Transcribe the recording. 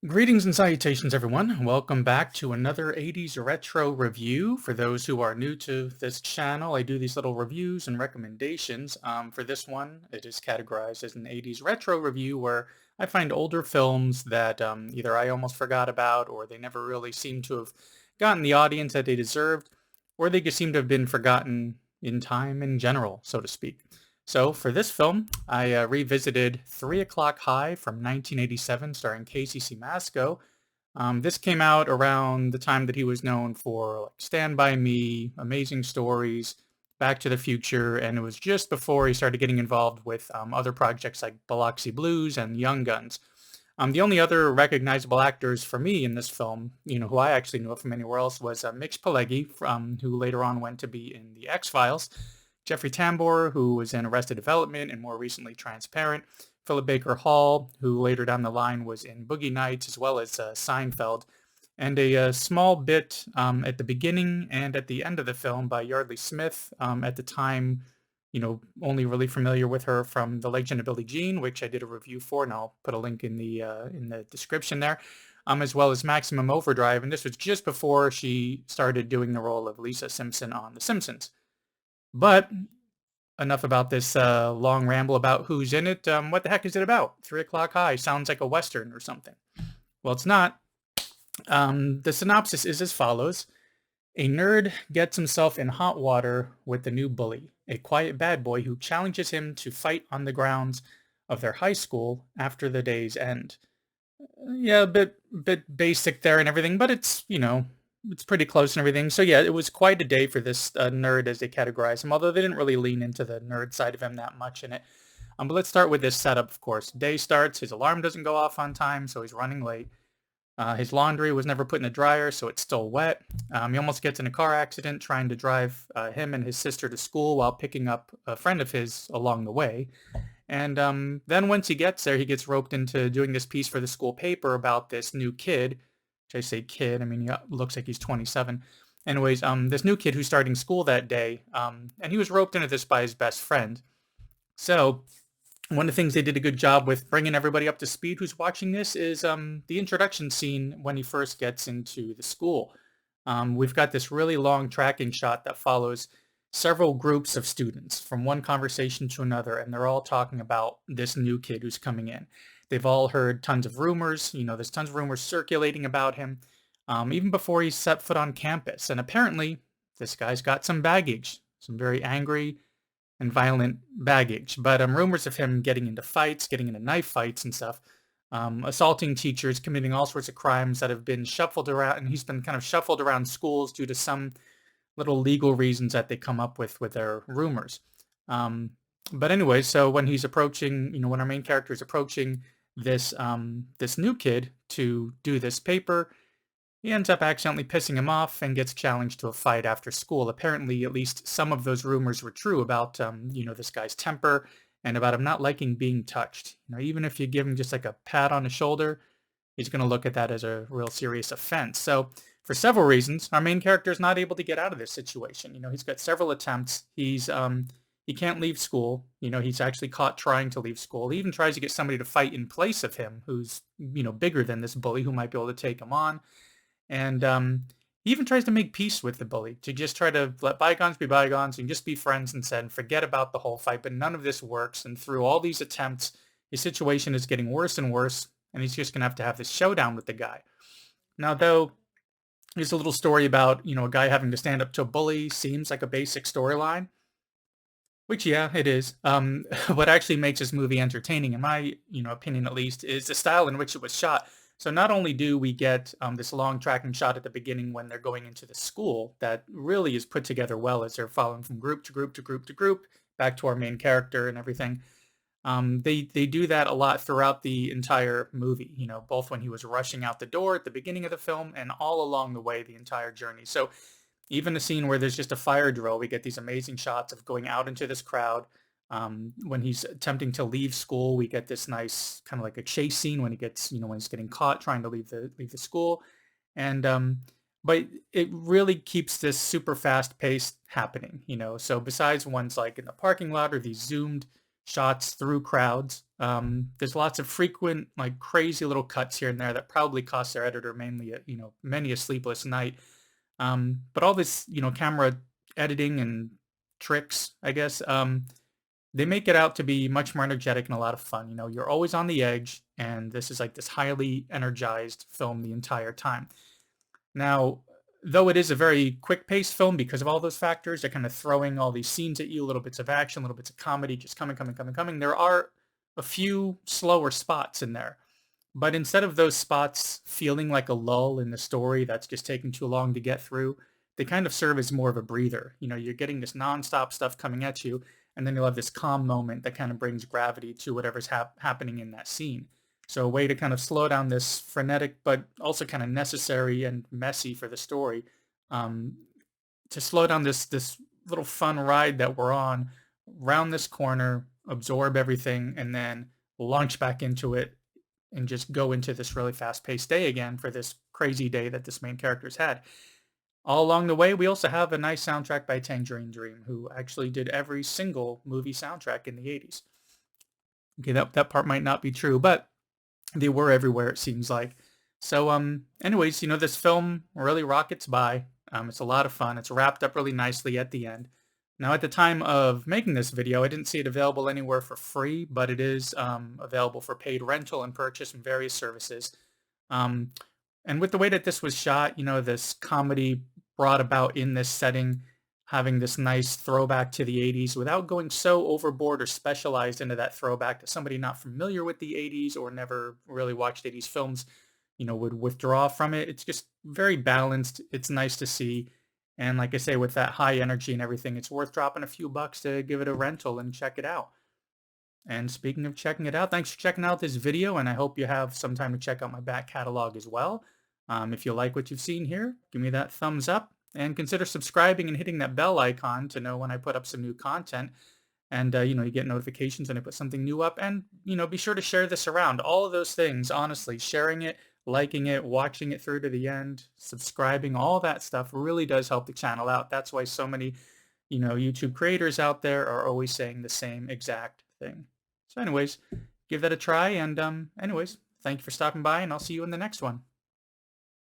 Greetings and salutations, everyone. Welcome back to another 80s retro review. For those who are new to this channel, I do these little reviews and recommendations. For this one, it is categorized as an 80s retro review where I find older films that either I almost forgot about or they never really seem to have gotten the audience that they deserved, or they just seem to have been forgotten in time in general, so to speak. So for this film, I revisited 3 O'clock High from 1987, starring Casey Siemaszko. This came out around the time that he was known for like Stand By Me, Amazing Stories, Back to the Future, and it was just before he started getting involved with other projects like Biloxi Blues and Young Guns. The only other recognizable actors for me in this film, who I actually knew from anywhere else, was Mitch Pileggi, who later on went to be in The X-Files, Jeffrey Tambor, who was in Arrested Development and more recently Transparent, Philip Baker Hall, who later down the line was in Boogie Nights, as well as Seinfeld, and a small bit at the beginning and at the end of the film by Yardley Smith. At the time, only really familiar with her from The Legend of Billie Jean, which I did a review for, and I'll put a link in the description there, as well as Maximum Overdrive, and this was just before she started doing the role of Lisa Simpson on The Simpsons. But enough about this long ramble about who's in it. What the heck is it about? 3 O'clock High sounds like a Western or something. Well, it's not. The synopsis is as follows. A nerd gets himself in hot water with the new bully, a quiet bad boy who challenges him to fight on the grounds of their high school after the day's end. Yeah, a bit basic there and everything, but it's pretty close and everything. So yeah, it was quite a day for this nerd as they categorize him, although they didn't really lean into the nerd side of him that much in it. But let's start with this setup, of course. Day starts, his alarm doesn't go off on time, so he's running late. His laundry was never put in the dryer, so it's still wet. He almost gets in a car accident trying to drive him and his sister to school while picking up a friend of his along the way. And then once he gets there, he gets roped into doing this piece for the school paper about this new kid. Which I say kid, I mean, he looks like he's 27. Anyways, this new kid who's starting school that day, and he was roped into this by his best friend. So one of the things they did a good job with bringing everybody up to speed who's watching this is the introduction scene when he first gets into the school. We've got this really long tracking shot that follows several groups of students from one conversation to another, and they're all talking about this new kid who's coming in. They've all heard tons of rumors. There's tons of rumors circulating about him, even before he set foot on campus. And apparently, this guy's got some baggage, some very angry and violent baggage. But rumors of him getting into fights, getting into knife fights and stuff, assaulting teachers, committing all sorts of crimes that have been shuffled around, and he's been kind of shuffled around schools due to some little legal reasons that they come up with their rumors. But anyway, so when he's approaching, when our main character is approaching this new kid to do this paper, he ends up accidentally pissing him off and gets challenged to a fight after school. Apparently, at least some of those rumors were true about, this guy's temper and about him not liking being touched. Even if you give him just like a pat on the shoulder, he's going to look at that as a real serious offense. So for several reasons, our main character is not able to get out of this situation. He's got several attempts. He can't leave school. He's actually caught trying to leave school. He even tries to get somebody to fight in place of him who's, bigger than this bully who might be able to take him on. And he even tries to make peace with the bully, to just try to let bygones be bygones and just be friends and forget about the whole fight. But none of this works. And through all these attempts, his situation is getting worse and worse. And he's just going to have this showdown with the guy. Now, though, here's a little story about, a guy having to stand up to a bully. Seems like a basic storyline. Which, yeah, it is. What actually makes this movie entertaining, in my opinion at least, is the style in which it was shot. So not only do we get this long tracking shot at the beginning when they're going into the school that really is put together well as they're following from group to group to group to group, back to our main character and everything. They do that a lot throughout the entire movie, both when he was rushing out the door at the beginning of the film and all along the way, the entire journey. So even a scene where there's just a fire drill, we get these amazing shots of going out into this crowd. When he's attempting to leave school, we get this nice kind of like a chase scene when he gets, when he's getting caught trying to leave the school. And but it really keeps this super fast pace happening, So besides ones like in the parking lot or these zoomed shots through crowds, There's lots of frequent, like crazy little cuts here and there that probably cost their editor mainly, many a sleepless night. But all this, camera editing and tricks, I guess, they make it out to be much more energetic and a lot of fun. You're always on the edge, and this is like this highly energized film the entire time. Now, though it is a very quick-paced film because of all those factors, they're kind of throwing all these scenes at you, little bits of action, little bits of comedy, just coming, coming, coming, coming. There are a few slower spots in there. But instead of those spots feeling like a lull in the story that's just taking too long to get through, they kind of serve as more of a breather. You're getting this nonstop stuff coming at you, and then you'll have this calm moment that kind of brings gravity to whatever's happening in that scene. So a way to kind of slow down this frenetic, but also kind of necessary and messy for the story, um, to slow down this little fun ride that we're on, round this corner, absorb everything, and then launch back into it and just go into this really fast-paced day again for this crazy day that this main character's had. All along the way, we also have a nice soundtrack by Tangerine Dream, who actually did every single movie soundtrack in the 80s. Okay, that part might not be true, but they were everywhere, it seems like. So, anyways, this film really rockets by. It's a lot of fun. It's wrapped up really nicely at the end. Now, at the time of making this video, I didn't see it available anywhere for free, but it is available for paid rental and purchase from various services. And with the way that this was shot, this comedy brought about in this setting, having this nice throwback to the 80s without going so overboard or specialized into that throwback that somebody not familiar with the 80s or never really watched 80s films, would withdraw from it. It's just very balanced. It's nice to see. And like I say, with that high energy and everything, it's worth dropping a few bucks to give it a rental and check it out. And speaking of checking it out, thanks for checking out this video, and I hope you have some time to check out my back catalog as well. If you like what you've seen here, give me that thumbs up, and consider subscribing and hitting that bell icon to know when I put up some new content. And, you get notifications when I put something new up. And, be sure to share this around. All of those things, honestly, sharing it, liking it, watching it through to the end, subscribing, all that stuff really does help the channel out. That's why so many, YouTube creators out there are always saying the same exact thing. So anyways, give that a try. And anyways, thank you for stopping by, and I'll see you in the next one.